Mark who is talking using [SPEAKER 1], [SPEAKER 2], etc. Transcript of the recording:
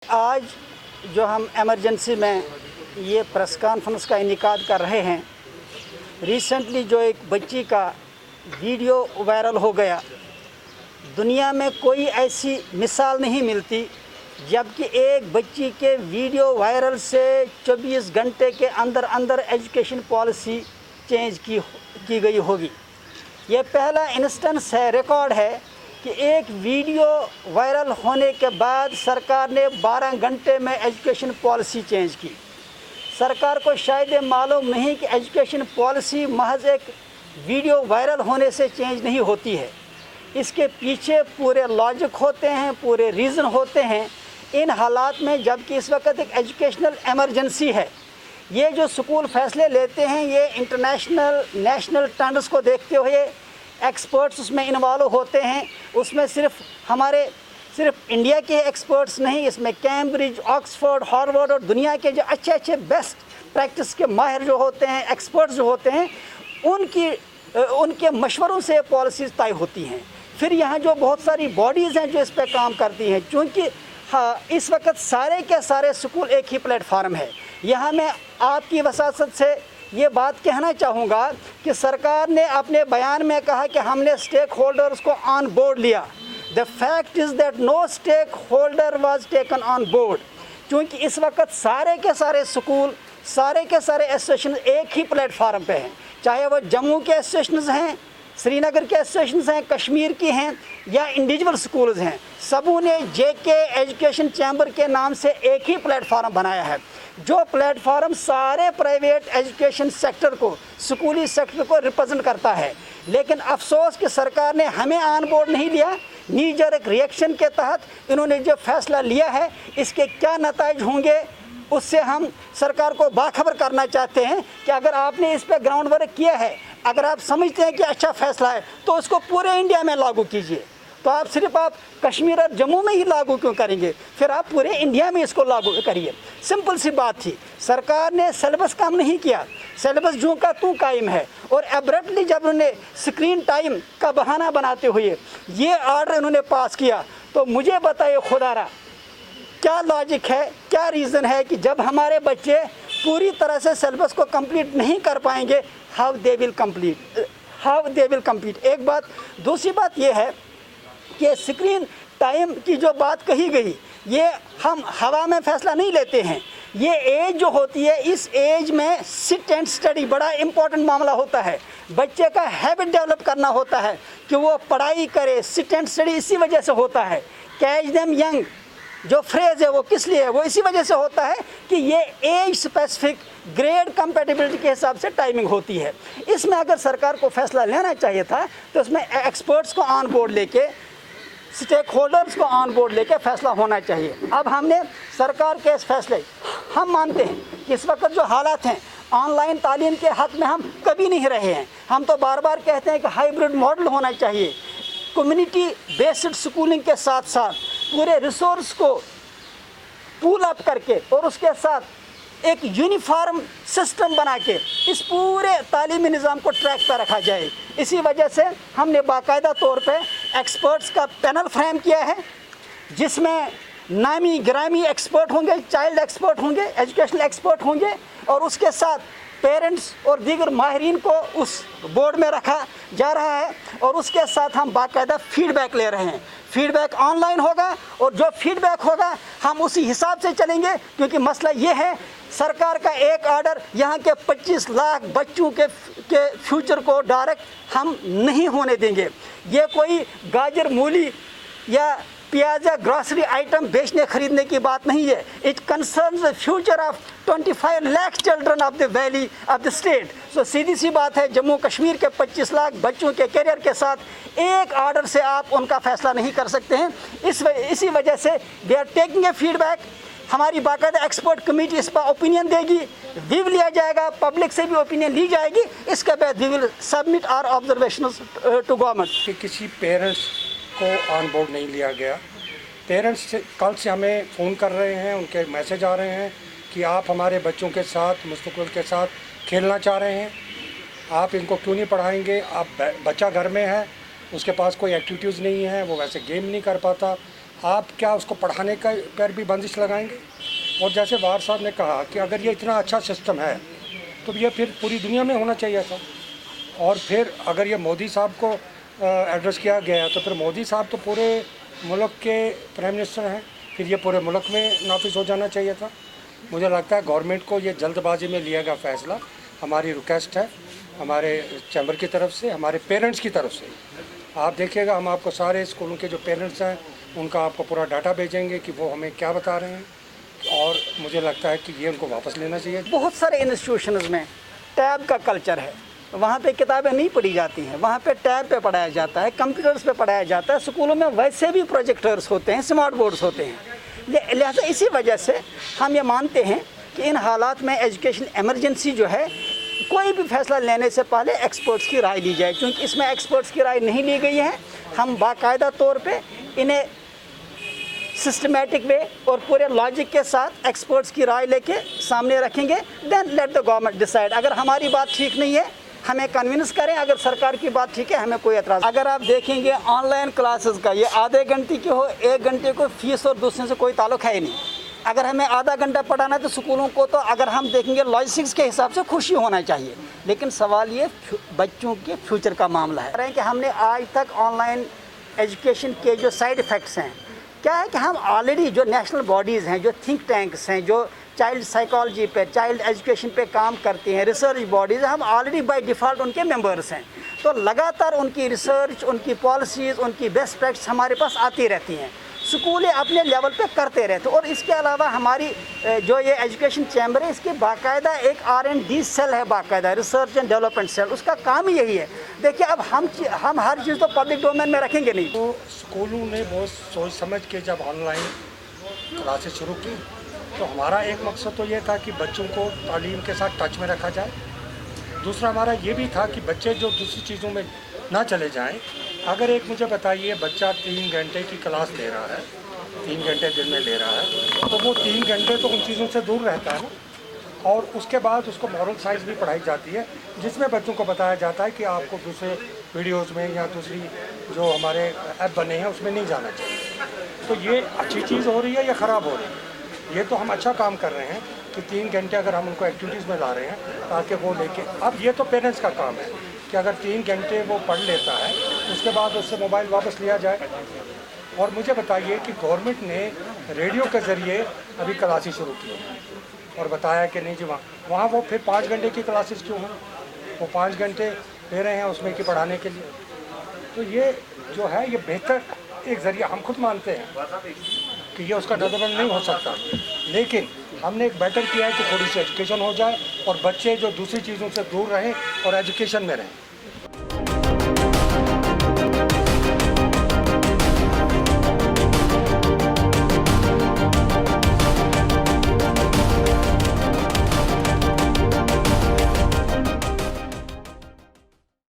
[SPEAKER 1] आज जो हम एमरजेंसी में ये प्रेस कॉन्फ्रेंस का इनेकाद कर रहे हैं, रिसेंटली जो एक बच्ची का वीडियो वायरल हो गया, दुनिया में कोई ऐसी मिसाल नहीं मिलती जबकि एक बच्ची के वीडियो वायरल से 24 घंटे के अंदर अंदर एजुकेशन पॉलिसी चेंज की गई होगी। ये पहला इंस्टेंस है, रिकॉर्ड है कि एक वीडियो वायरल होने के बाद सरकार ने 12 घंटे में एजुकेशन पॉलिसी चेंज की। सरकार को शायद ये मालूम नहीं कि एजुकेशन पॉलिसी महज एक वीडियो वायरल होने से चेंज नहीं होती है, इसके पीछे पूरे लॉजिक होते हैं, पूरे रीज़न होते हैं। इन हालात में जबकि इस वक्त एक एजुकेशनल एमरजेंसी है, ये जो स्कूल फैसले लेते हैं ये इंटरनेशनल नेशनल स्टैंडर्ड्स को देखते हुए एक्सपर्ट्स उसमें इन्वॉल्व होते हैं। उसमें सिर्फ इंडिया के एक्सपर्ट्स नहीं, इसमें कैम्ब्रिज, ऑक्सफोर्ड, हार्वर्ड और दुनिया के जो अच्छे बेस्ट प्रैक्टिस के माहिर जो होते हैं, एक्सपर्ट्स जो होते हैं, उनके मशवरों से पॉलिसीज़ तय होती हैं। फिर यहाँ जो बहुत सारी बॉडीज़ हैं जो इस पर काम करती हैं, चूँकि इस वक्त सारे के सारे स्कूल एक ही प्लेटफार्म है। यहाँ मैं आपकी वसासत से ये बात कहना चाहूँगा कि सरकार ने अपने बयान में कहा कि हमने स्टेक होल्डर्स को ऑन बोर्ड लिया। The fact is that no stakeholder was taken on board, क्योंकि इस वक्त सारे के सारे स्कूल, सारे के सारे एसोसिएशन एक ही प्लेटफार्म पे हैं, चाहे वो जम्मू के एसोसिएशन हैं, श्रीनगर के एसोसिएशन हैं, कश्मीर की हैं या इंडिविजुअल स्कूल्स हैं। सबों ने जेके एजुकेशन चैम्बर के नाम से एक ही प्लेटफार्म बनाया है, जो प्लेटफार्म सारे प्राइवेट एजुकेशन सेक्टर को, स्कूली सेक्टर को रिप्रेजेंट करता है। लेकिन अफसोस कि सरकार ने हमें ऑन बोर्ड नहीं लिया। नीजर एक रिएक्शन के तहत इन्होंने जो फैसला लिया है, इसके क्या नतीजे होंगे उससे हम सरकार को बाखबर करना चाहते हैं कि अगर आपने इस पर ग्राउंड वर्क किया है, अगर आप समझते हैं कि अच्छा फैसला है, तो उसको पूरे इंडिया में लागू कीजिए। तो आप कश्मीर और जम्मू में ही लागू क्यों करेंगे? फिर आप पूरे इंडिया में इसको लागू करिए। सिंपल सी बात थी। सरकार ने सिलेबस कम नहीं किया, सिलेबस जो का तू कायम है। और एब्रप्टली जब उन्होंने स्क्रीन टाइम का बहाना बनाते हुए ये ऑर्डर उन्होंने पास किया, तो मुझे बताइए खुदारा क्या लॉजिक है, क्या रीज़न है कि जब हमारे बच्चे पूरी तरह से सिलेबस को कंप्लीट नहीं कर पाएंगे, हाउ दे विल कंप्लीट। एक बात। दूसरी बात ये है कि स्क्रीन टाइम की जो बात कही गई, ये हम हवा में फैसला नहीं लेते हैं। ये एज जो होती है, इस एज में सिट एंड स्टडी बड़ा इंपॉर्टेंट मामला होता है। बच्चे का हैबिट डेवलप करना होता है कि वो पढ़ाई करे, सिट एंड स्टडी इसी वजह से होता है। कैच देम यंग जो फ्रेज़ है वो किस लिए है? वो इसी वजह से होता है कि ये एज स्पेसिफिक ग्रेड कंपेटिबिलिटी के हिसाब से टाइमिंग होती है। इसमें अगर सरकार को फैसला लेना चाहिए था तो उसमें एक्सपर्ट्स को ऑन बोर्ड लेके, स्टेक होल्डर्स को ऑन बोर्ड लेके फैसला होना चाहिए। अब हमने सरकार के इस फैसले, हम मानते हैं कि इस वक्त जो हालात हैं, ऑनलाइन तालीम के हक़ में हम कभी नहीं रहे हैं। हम तो बार बार कहते हैं कि हाइब्रिड मॉडल होना चाहिए। कम्युनिटी बेस्ड स्कूलिंग के साथ साथ पूरे रिसोर्स को पूल अप करके और उसके साथ एक यूनिफॉर्म सिस्टम बना के इस पूरे तालीमी निज़ाम को ट्रैक पर रखा जाए। इसी वजह से हमने बाकायदा तौर पे एक्सपर्ट्स का पैनल फ्रेम किया है, जिसमें नामी गिरामी एक्सपर्ट होंगे, चाइल्ड एक्सपर्ट होंगे, एजुकेशनल एक्सपर्ट होंगे, और उसके साथ पेरेंट्स और दीगर माहिरीन को उस बोर्ड में रखा जा रहा है। और उसके साथ हम बाकायदा फीडबैक ले रहे हैं। फीडबैक ऑनलाइन होगा और जो फीडबैक होगा हम उसी हिसाब से चलेंगे, क्योंकि मसला ये है सरकार का एक ऑर्डर यहाँ के 25 लाख बच्चों के फ्यूचर को डायरेक्ट हम नहीं होने देंगे। ये कोई गाजर मूली या प्याज या ग्रॉसरी आइटम बेचने खरीदने की बात नहीं है। It concerns the future of 25 lakh children of the valley of the state. So सीधी सी बात है, जम्मू कश्मीर के 25 लाख बच्चों के करियर के साथ एक ऑर्डर से आप उनका फैसला नहीं कर सकते हैं। इसी वजह से we are taking a feedback. हमारी बाकायदा एक्सपर्ट कमेटी इस पर ओपिनियन देगी, व्यू लिया जाएगा, पब्लिक से भी ओपिनियन ली जाएगी। इसके बाद we will submit our observations to government.
[SPEAKER 2] किसी पेरेंट्स को ऑन बोर्ड नहीं लिया गया। पेरेंट्स कल से हमें फ़ोन कर रहे हैं, उनके मैसेज आ रहे हैं कि आप हमारे बच्चों के साथ, मुस्तकबिल के साथ खेलना चाह रहे हैं, आप इनको क्यों नहीं पढ़ाएंगे? आप बच्चा घर में है, उसके पास कोई एक्टिविटीज़ नहीं है, वो वैसे गेम नहीं कर पाता, आप क्या उसको पढ़ाने का पर भी बंदिश लगाएंगे? और जैसे वार साहब ने कहा कि अगर ये इतना अच्छा सिस्टम है तो ये फिर पूरी दुनिया में होना चाहिए था। और फिर अगर ये मोदी साहब को एड्रेस किया गया तो फिर मोदी साहब तो पूरे मुल्क के प्राइम मिनिस्टर हैं, फिर ये पूरे मुल्क में नाफिज हो जाना चाहिए था। मुझे लगता है गवर्नमेंट को ये जल्दबाजी में लिया गया फ़ैसला, हमारी रिक्वेस्ट है हमारे चैम्बर की तरफ से, हमारे पेरेंट्स की तरफ से। आप देखिएगा, हम आपको सारे स्कूलों के जो पेरेंट्स हैं उनका आपको पूरा डाटा भेजेंगे कि वो हमें क्या बता रहे हैं, और मुझे लगता है कि ये उनको वापस लेना चाहिए।
[SPEAKER 1] बहुत सारे इंस्टीट्यूशंस में टैब का कल्चर है, वहाँ पे किताबें नहीं पढ़ी जाती हैं, वहाँ पे टैब पे पढ़ाया जाता है, कंप्यूटर्स पे पढ़ाया जाता है। स्कूलों में वैसे भी प्रोजेक्टर्स होते हैं, स्मार्ट बोर्ड्स होते हैं। लिहाजा इसी वजह से हम ये मानते हैं कि इन हालात में एजुकेशन एमरजेंसी जो है, कोई भी फैसला लेने से पहले एक्सपर्ट्स की राय ली जाए। क्योंकि इसमें एक्सपर्ट्स की राय नहीं ली गई है, हम बाकायदा तौर पे इन्हें सिस्टमेटिक वे और पूरे लॉजिक के साथ एक्सपर्ट्स की राय लेके सामने रखेंगे। Then let the government decide. अगर हमारी बात ठीक नहीं है हमें कन्विंस करें, अगर सरकार की बात ठीक है हमें कोई एतराज़। अगर आप देखेंगे ऑनलाइन क्लासेस का, ये आधे घंटे की हो 1 घंटे को फीस और दूसरे से कोई ताल्लुक है ही नहीं। अगर हमें आधा घंटा पढ़ाना है तो स्कूलों को तो अगर हम देखेंगे लॉजिस्टिक्स के हिसाब से खुशी होना चाहिए, लेकिन सवाल ये बच्चों के फ्यूचर का मामला है कि हमने आज तक ऑनलाइन एजुकेशन के जो साइड इफ़ेक्ट्स हैं, क्या है कि हम ऑलरेडी जो नेशनल बॉडीज़ हैं, जो थिंक टैंक्स हैं, जो चाइल्ड साइकोलॉजी पे, चाइल्ड एजुकेशन पे काम करती हैं, रिसर्च बॉडीज़, हम ऑलरेडी बाय डिफ़ॉल्ट उनके मेंबर्स हैं। तो लगातार उनकी रिसर्च, उनकी पॉलिसीज़, उनकी बेस्ट प्रैक्टिस हमारे पास आती रहती हैं। स्कूल अपने लेवल पे करते रहते। और इसके अलावा हमारी जो ये एजुकेशन चैम्बर है, इसके बाकायदा एक R&D सेल है, बाकायदा रिसर्च एंड डेवलपमेंट सेल, उसका काम ही यही है। देखिए, अब हम हर चीज़ तो पब्लिक डोमेन में रखेंगे नहीं।
[SPEAKER 2] तो स्कूलों ने बहुत सोच समझ के जब ऑनलाइन क्लासेस शुरू की तो हमारा एक मकसद तो ये था कि बच्चों को तालीम के साथ टच में रखा जाए। दूसरा हमारा ये भी था कि बच्चे जो दूसरी चीज़ों में ना चले जाएं। अगर एक मुझे बताइए, बच्चा 3 घंटे की क्लास ले रहा है, 3 घंटे दिन में ले रहा है, तो वो 3 घंटे तो उन चीज़ों से दूर रहता है ना। और उसके बाद उसको मॉरल साइंस भी पढ़ाई जाती है, जिसमें बच्चों को बताया जाता है कि आपको दूसरे वीडियोज़ में या दूसरी जो हमारे ऐप बने हैं उसमें नहीं जाना चाहिए। तो ये अच्छी चीज़ हो रही है या ख़राब हो रही है? ये तो हम अच्छा काम कर रहे हैं कि 3 घंटे अगर हम उनको एक्टिविटीज़ में ला रहे हैं ताकि वो लेके, अब ये तो पेरेंट्स का काम है कि अगर 3 घंटे वो पढ़ लेता है उसके बाद उससे मोबाइल वापस लिया जाए। और मुझे बताइए कि गवर्नमेंट ने रेडियो के ज़रिए अभी क्लासेस शुरू की हैं और बताया कि नहीं जी वहाँ वो फिर 5 घंटे की क्लासेस क्यों हैं? वो 5 घंटे ले रहे हैं उसमें कि पढ़ाने के लिए। तो ये जो है ये बेहतर एक ज़रिया हम खुद मानते हैं कि ये उसका डेवलपमेंट नहीं हो सकता, लेकिन हमने एक बेटर किया है कि थोड़ी सी एजुकेशन हो जाए और बच्चे जो दूसरी चीज़ों से दूर रहें और एजुकेशन में रहें।